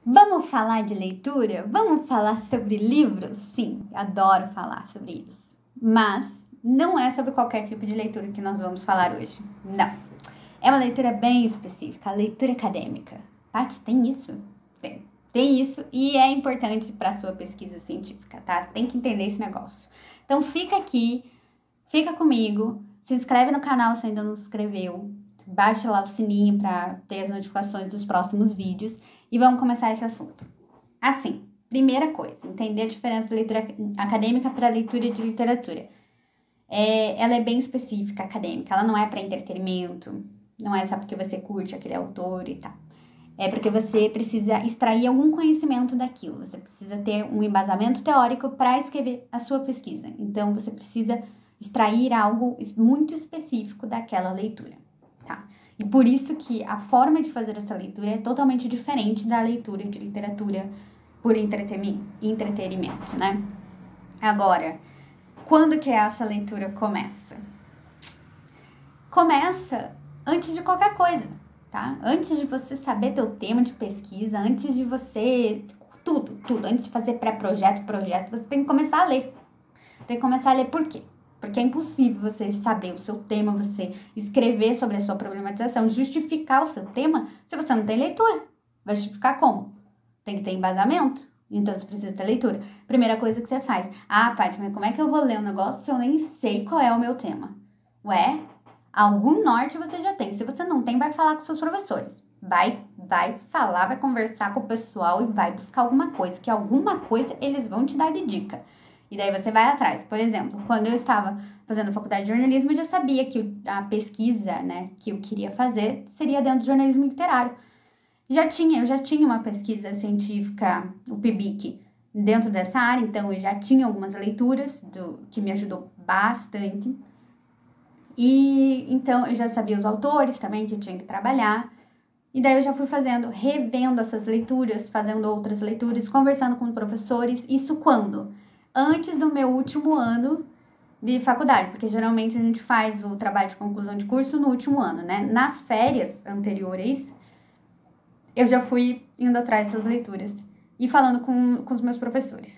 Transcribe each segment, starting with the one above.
Vamos falar de leitura? Vamos falar sobre livros? Sim, adoro falar sobre isso. Mas não é sobre qualquer tipo de leitura que nós vamos falar hoje. Não. É uma leitura bem específica, a leitura acadêmica. Paty, tem isso? Tem. Tem isso e é importante para a sua pesquisa científica, tá? Tem que entender esse negócio. Então fica aqui, fica comigo, se inscreve no canal se ainda não se inscreveu, baixa lá o sininho para ter as notificações dos próximos vídeos e vamos começar esse assunto. Assim, primeira coisa, entender a diferença da leitura acadêmica para a leitura de literatura. Ela é bem específica, acadêmica, ela não é para entretenimento, não é só porque você curte aquele autor e tal. É porque você precisa extrair algum conhecimento daquilo, você precisa ter um embasamento teórico para escrever a sua pesquisa. Então, você precisa extrair algo muito específico daquela leitura, tá? E por isso que a forma de fazer essa leitura é totalmente diferente da leitura de literatura por entretenimento, né? Agora, quando que essa leitura começa? Começa antes de qualquer coisa, tá? Antes de você saber teu tema de pesquisa, antes de você... Tudo. Antes de fazer pré-projeto, projeto, você tem que começar a ler. Tem que começar a ler por quê? Porque é impossível você saber o seu tema, você escrever sobre a sua problematização, justificar o seu tema, se você não tem leitura. Vai justificar como? Tem que ter embasamento. Então, você precisa ter leitura. Primeira coisa que você faz. Ah, Paty, mas como é que eu vou ler um negócio se eu nem sei qual é o meu tema? Ué, algum norte você já tem. Se você não tem, vai falar com seus professores. Vai falar, vai conversar com o pessoal e vai buscar alguma coisa. Que alguma coisa eles vão te dar de dica. E daí você vai atrás. Por exemplo, quando eu estava fazendo faculdade de jornalismo, eu já sabia que a pesquisa, né, que eu queria fazer seria dentro do jornalismo literário. Eu já tinha uma pesquisa científica, o PIBIC, dentro dessa área, então eu já tinha algumas leituras que me ajudou bastante. E então eu já sabia os autores também que eu tinha que trabalhar. E daí eu já fui revendo essas leituras, fazendo outras leituras, conversando com professores. Isso quando? Antes do meu último ano de faculdade, porque geralmente a gente faz o trabalho de conclusão de curso no último ano, né? Nas férias anteriores, eu já fui indo atrás dessas leituras e falando com os meus professores,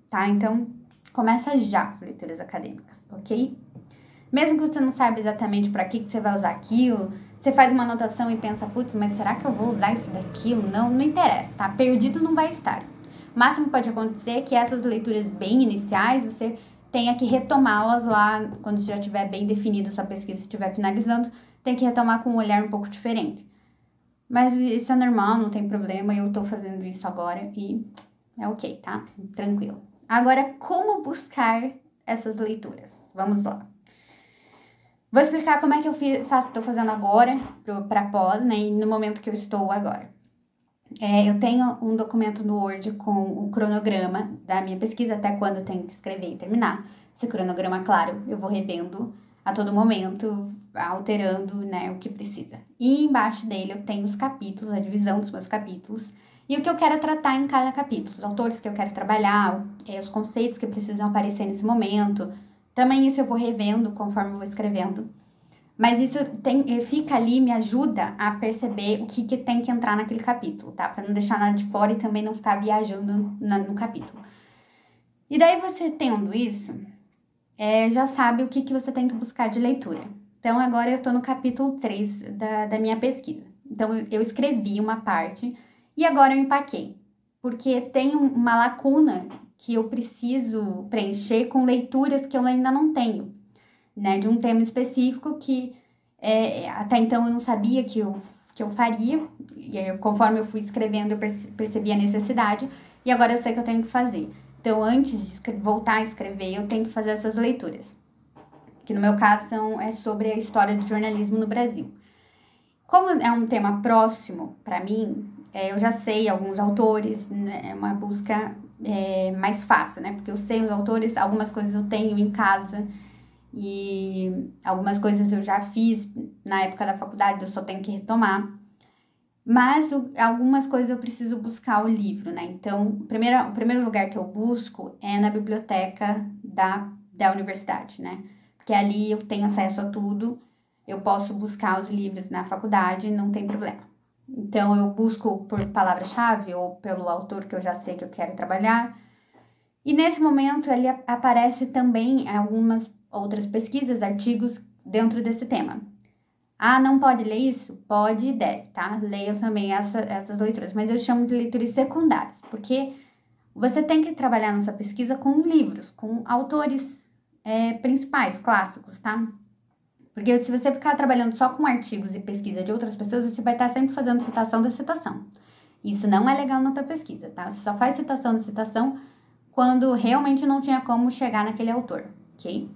tá? Então, começa já as leituras acadêmicas, ok? Mesmo que você não saiba exatamente para que você vai usar aquilo, você faz uma anotação e pensa, putz, mas será que eu vou usar isso daquilo? Não interessa, tá? Perdido não vai estar. O máximo que pode acontecer é que essas leituras bem iniciais, você tenha que retomá-las lá, quando já estiver bem definida a sua pesquisa, estiver finalizando, tem que retomar com um olhar um pouco diferente. Mas isso é normal, não tem problema, eu tô fazendo isso agora e é ok, tá? Tranquilo. Agora, como buscar essas leituras? Vamos lá. Vou explicar como é que eu tô fazendo agora, para pós, né, e no momento que eu estou agora. Eu tenho um documento no Word com o cronograma da minha pesquisa, até quando eu tenho que escrever e terminar. Esse cronograma, claro, eu vou revendo a todo momento, alterando, né, o que precisa. E embaixo dele eu tenho os capítulos, a divisão dos meus capítulos, e o que eu quero tratar em cada capítulo, os autores que eu quero trabalhar, os conceitos que precisam aparecer nesse momento. Também isso eu vou revendo conforme eu vou escrevendo. Mas isso fica ali, me ajuda a perceber o que tem que entrar naquele capítulo, tá? Pra não deixar nada de fora e também não ficar viajando no capítulo. E daí você tendo isso, já sabe o que você tem que buscar de leitura. Então agora eu tô no capítulo 3 da minha pesquisa. Então eu escrevi uma parte e agora eu empaquei. Porque tem uma lacuna que eu preciso preencher com leituras que eu ainda não tenho. Né, de um tema específico que até então eu não sabia que eu faria, e aí, conforme eu fui escrevendo eu percebi a necessidade, e agora eu sei que eu tenho que fazer. Então, antes de voltar a escrever, eu tenho que fazer essas leituras, que no meu caso é sobre a história do jornalismo no Brasil. Como é um tema próximo para mim, eu já sei alguns autores, né, é uma busca mais fácil, né, porque eu sei os autores, algumas coisas eu tenho em casa, e algumas coisas eu já fiz na época da faculdade, eu só tenho que retomar. Mas algumas coisas eu preciso buscar o livro, né? Então, o primeiro lugar que eu busco é na biblioteca da universidade, né? Porque ali eu tenho acesso a tudo, eu posso buscar os livros na faculdade, não tem problema. Então, eu busco por palavra-chave ou pelo autor que eu já sei que eu quero trabalhar. E nesse momento, ele aparece também algumas outras pesquisas, artigos dentro desse tema. Ah, não pode ler isso? Pode e deve, tá? Leia também essas leituras, mas eu chamo de leituras secundárias, porque você tem que trabalhar na sua pesquisa com livros, com autores principais, clássicos, tá? Porque se você ficar trabalhando só com artigos e pesquisa de outras pessoas, você vai estar sempre fazendo citação da citação. Isso não é legal na tua pesquisa, tá? Você só faz citação da citação quando realmente não tinha como chegar naquele autor, ok?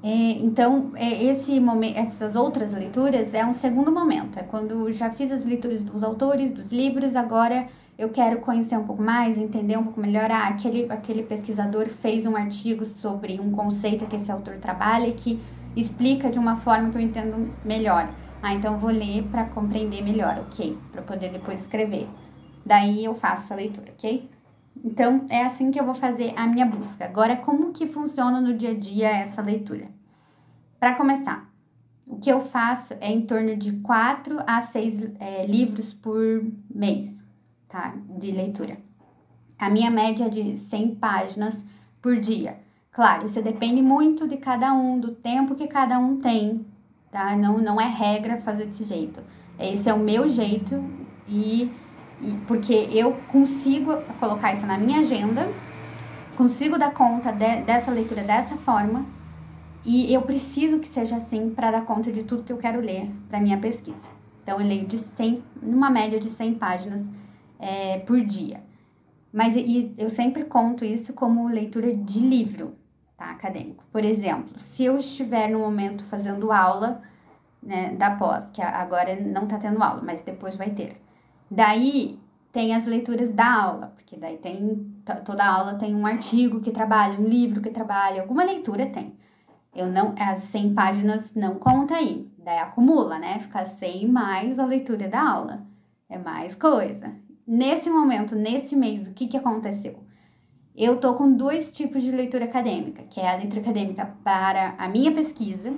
Então, esse momento, essas outras leituras é um segundo momento. É quando já fiz as leituras dos autores, dos livros, agora eu quero conhecer um pouco mais, entender um pouco melhor. Aquele pesquisador fez um artigo sobre um conceito que esse autor trabalha e que explica de uma forma que eu entendo melhor. Então eu vou ler para compreender melhor, ok? Para poder depois escrever. Daí eu faço a leitura, ok? Então, é assim que eu vou fazer a minha busca. Agora, como que funciona no dia a dia essa leitura? Para começar, o que eu faço é em torno de 4 a 6 livros por mês, tá? De leitura. A minha média é de 100 páginas por dia. Claro, isso depende muito de cada um, do tempo que cada um tem, tá? Não é regra fazer desse jeito. Esse é o meu jeito e porque eu consigo colocar isso na minha agenda, consigo dar conta dessa leitura dessa forma, e eu preciso que seja assim para dar conta de tudo que eu quero ler para minha pesquisa. Então, eu leio numa média de 100 páginas por dia. Mas eu sempre conto isso como leitura de livro, tá, acadêmico. Por exemplo, se eu estiver no momento fazendo aula, né, da pós, que agora não está tendo aula, mas depois vai ter. Daí tem as leituras da aula, porque daí toda aula tem um artigo que trabalha, um livro que trabalha, alguma leitura tem. As 100 páginas não conta aí, daí acumula, né? Fica 100 mais a leitura da aula, é mais coisa. Nesse momento, nesse mês, o que aconteceu? Eu tô com 2 tipos de leitura acadêmica, que é a leitura acadêmica para a minha pesquisa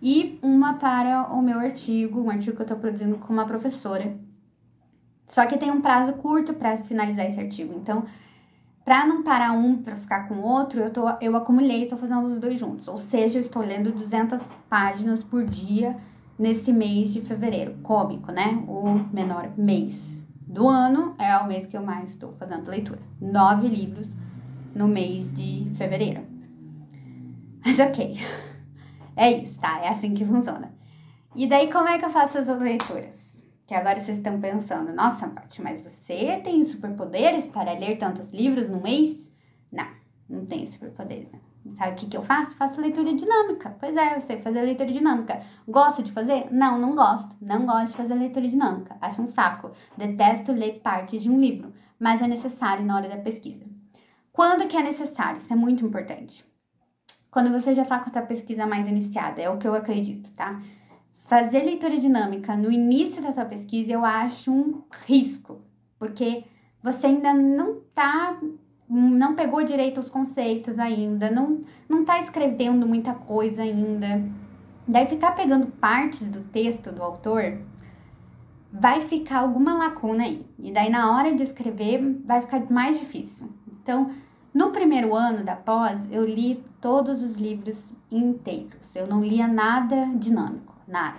e uma para o meu artigo, um artigo que eu tô produzindo com uma professora. Só que tem um prazo curto para finalizar esse artigo. Então, para não parar um para ficar com o outro, eu acumulei e estou fazendo os 2 juntos. Ou seja, eu estou lendo 200 páginas por dia nesse mês de fevereiro. Cômico, né? O menor mês do ano é o mês que eu mais estou fazendo leitura. 9 livros no mês de fevereiro. Mas ok. É isso, tá? É assim que funciona. E daí, como é que eu faço as leituras? Que agora vocês estão pensando, nossa, Paty, mas você tem superpoderes para ler tantos livros no mês? Não tenho superpoderes, né? Sabe o que eu faço? Faço leitura dinâmica. Pois é, eu sei fazer leitura dinâmica. Gosto de fazer? Não gosto. Não gosto de fazer leitura dinâmica. Acho um saco. Detesto ler partes de um livro, mas é necessário na hora da pesquisa. Quando que é necessário? Isso é muito importante. Quando você já está com a sua pesquisa mais iniciada, é o que eu acredito, tá? Fazer leitura dinâmica no início da sua pesquisa eu acho um risco, porque você ainda não pegou direito os conceitos ainda, não tá escrevendo muita coisa ainda. Daí ficar pegando partes do texto do autor, vai ficar alguma lacuna aí. E daí na hora de escrever vai ficar mais difícil. Então, no primeiro ano da pós, eu li todos os livros inteiros. Eu não lia nada dinâmico, nada.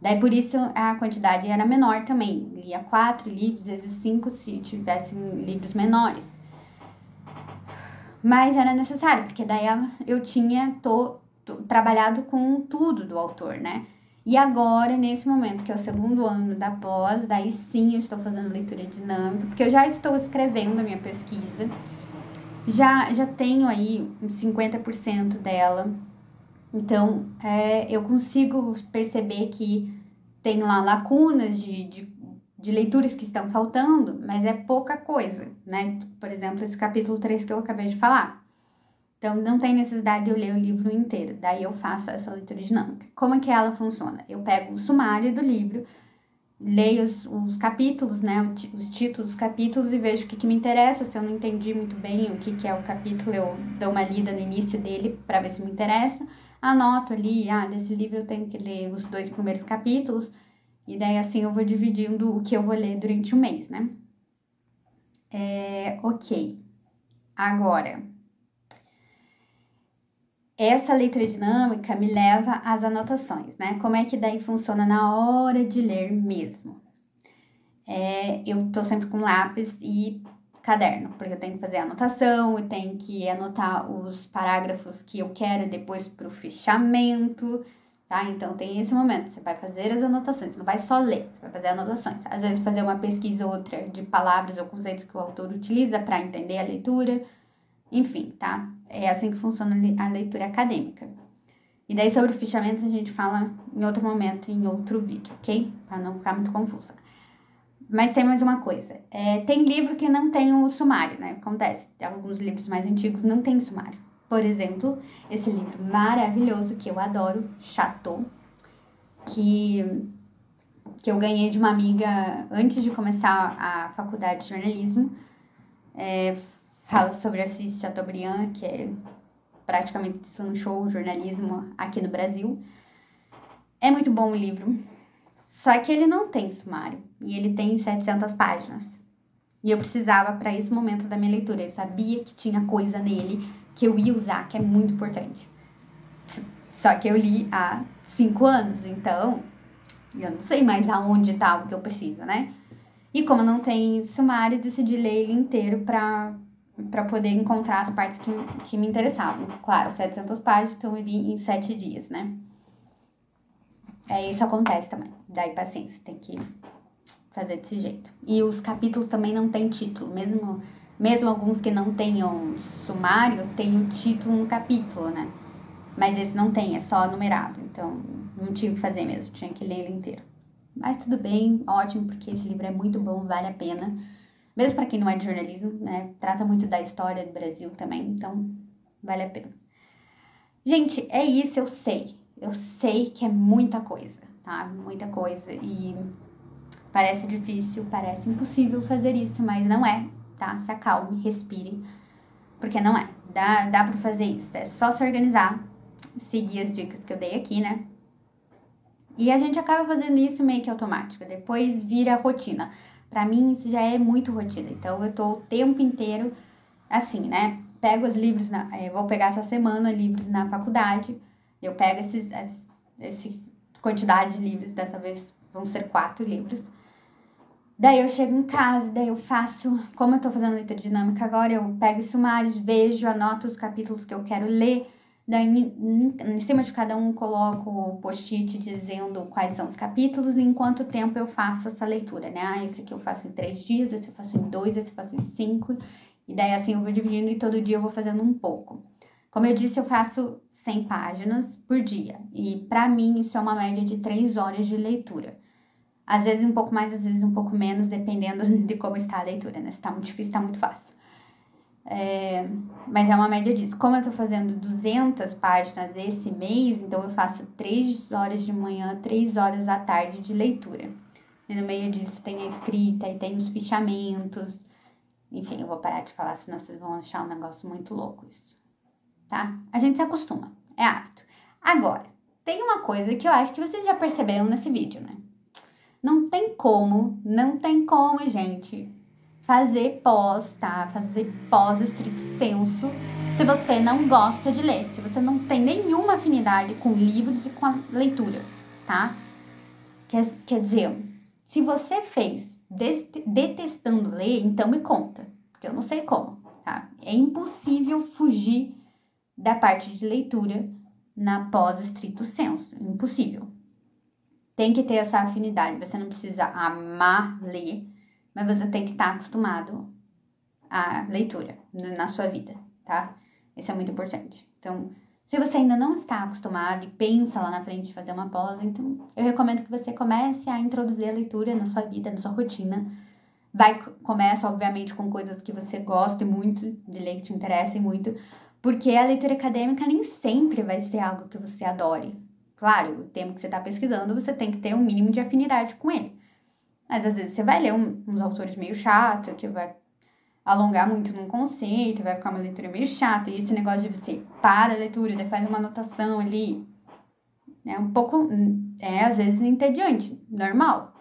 Daí por isso a quantidade era menor também. Lia 4 livros, às vezes 5 se tivessem livros menores. Mas era necessário, porque daí eu tinha trabalhado com tudo do autor, né? E agora, nesse momento, que é o segundo ano da pós, daí sim eu estou fazendo leitura dinâmica, porque eu já estou escrevendo a minha pesquisa. Já tenho aí uns 50% dela. Então, eu consigo perceber que tem lá lacunas de leituras que estão faltando, mas é pouca coisa, né? Por exemplo, esse capítulo 3 que eu acabei de falar. Então, não tem necessidade de eu ler o livro inteiro. Daí eu faço essa leitura dinâmica. Como é que ela funciona? Eu pego o sumário do livro, leio os capítulos, né? Os títulos dos capítulos e vejo o que me interessa. Se eu não entendi muito bem o que é o capítulo, eu dou uma lida no início dele para ver se me interessa. Anoto ali, desse livro eu tenho que ler os 2 primeiros capítulos. E daí, assim, eu vou dividindo o que eu vou ler durante o mês, né? Ok. Agora, essa leitura dinâmica me leva às anotações, né? Como é que daí funciona na hora de ler mesmo? Eu tô sempre com lápis e caderno, porque eu tenho que fazer anotação, eu tenho que anotar os parágrafos que eu quero depois pro fechamento, tá? Então tem esse momento, você vai fazer as anotações, você não vai só ler, você vai fazer anotações. Às vezes fazer uma pesquisa ou outra de palavras ou conceitos que o autor utiliza para entender a leitura, enfim, tá? É assim que funciona a leitura acadêmica. E daí sobre o fichamento a gente fala em outro momento, em outro vídeo, ok? Para não ficar muito confusa. Mas tem mais uma coisa. Tem livro que não tem o sumário, né? Acontece. Alguns livros mais antigos não tem sumário. Por exemplo, esse livro maravilhoso que eu adoro, Chateau, que eu ganhei de uma amiga antes de começar a faculdade de jornalismo. Fala sobre Assis Chateaubriand, que é praticamente Sanchou jornalismo aqui no Brasil. É muito bom o livro. Só que ele não tem sumário e ele tem 700 páginas. E eu precisava para esse momento da minha leitura. Eu sabia que tinha coisa nele que eu ia usar, que é muito importante. Só que eu li há 5 anos, então eu não sei mais aonde tá o que eu preciso, né? E como não tem sumário, decidi ler ele inteiro para poder encontrar as partes que me interessavam. Claro, 700 páginas, então eu li em 7 dias, né? Isso acontece também. Daí paciência, tem que fazer desse jeito. E os capítulos também não tem título. Mesmo alguns que não tenham sumário, tem o título no capítulo, né? Mas esse não tem, é só numerado. Então, não tinha o que fazer mesmo, tinha que ler ele inteiro. Mas tudo bem, ótimo, porque esse livro é muito bom, vale a pena. Mesmo para quem não é de jornalismo, né? Trata muito da história do Brasil também, então vale a pena. Gente, é isso, eu sei. Eu sei que é muita coisa, tá? Muita coisa. E parece difícil, parece impossível fazer isso, mas não é, tá? Se acalme, respire, porque não é. Dá pra fazer isso. É só se organizar, seguir as dicas que eu dei aqui, né? E a gente acaba fazendo isso meio que automático. Depois vira rotina. Pra mim, isso já é muito rotina. Então, eu tô o tempo inteiro assim, né? Pego os livros, vou pegar essa semana livros na faculdade. Eu pego essa quantidade de livros, dessa vez vão ser 4 livros. Daí eu chego em casa, daí eu faço, como eu tô fazendo leitura dinâmica agora, eu pego os sumários, vejo, anoto os capítulos que eu quero ler. Daí em cima de cada um coloco o post-it dizendo quais são os capítulos e em quanto tempo eu faço essa leitura, né? Esse aqui eu faço em 3 dias, esse eu faço em 2, esse eu faço em 5. E daí assim eu vou dividindo e todo dia eu vou fazendo um pouco. Como eu disse, eu faço 100 páginas por dia. E pra mim isso é uma média de 3 horas de leitura. Às vezes um pouco mais, às vezes um pouco menos, dependendo de como está a leitura, né? Se tá muito difícil, tá muito fácil. Mas é uma média disso. Como eu tô fazendo 200 páginas esse mês, então eu faço 3 horas de manhã, 3 horas à tarde de leitura. E no meio disso tem a escrita e tem os fichamentos. Enfim, eu vou parar de falar, senão vocês vão achar um negócio muito louco isso. Tá? A gente se acostuma, é hábito. Agora, tem uma coisa que eu acho que vocês já perceberam nesse vídeo, né? Não tem como, gente, fazer pós, tá? Fazer pós estrito sensu se você não gosta de ler, se você não tem nenhuma afinidade com livros e com a leitura, tá? Quer dizer, se você fez detestando ler, então me conta, porque eu não sei como, tá? É impossível fugir da parte de leitura na pós estrito sensu, impossível. Tem que ter essa afinidade, você não precisa amar ler, mas você tem que estar acostumado à leitura na sua vida, tá? Isso é muito importante. Então, se você ainda não está acostumado e pensa lá na frente de fazer uma pós, então eu recomendo que você comece a introduzir a leitura na sua vida, na sua rotina. Começa, obviamente, com coisas que você goste muito, de ler que te interessem muito, porque a leitura acadêmica nem sempre vai ser algo que você adore. Claro, o tema que você está pesquisando, você tem que ter um mínimo de afinidade com ele. Mas às vezes você vai ler uns autores meio chato, que vai alongar muito num conceito, vai ficar uma leitura meio chata. E esse negócio de você para a leitura e faz uma anotação ali, é um pouco é às vezes entediante, normal.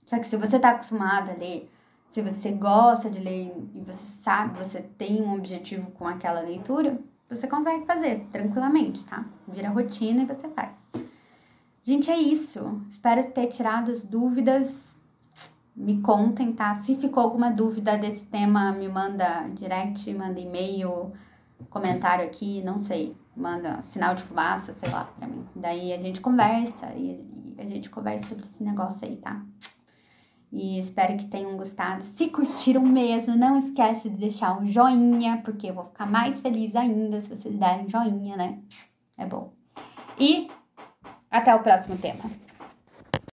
Só que se você tá acostumado a ler, se você gosta de ler e você sabe, você tem um objetivo com aquela leitura, você consegue fazer tranquilamente, tá? Vira rotina e você faz. Gente, é isso. Espero ter tirado as dúvidas. Me contem, tá? Se ficou alguma dúvida desse tema, me manda direct, manda e-mail, comentário aqui, não sei. Manda sinal de fumaça, sei lá, pra mim. Daí a gente conversa e a gente conversa sobre esse negócio aí, tá? E espero que tenham gostado. Se curtiram mesmo, não esquece de deixar um joinha, porque eu vou ficar mais feliz ainda se vocês derem joinha, né? É bom. E até o próximo tema.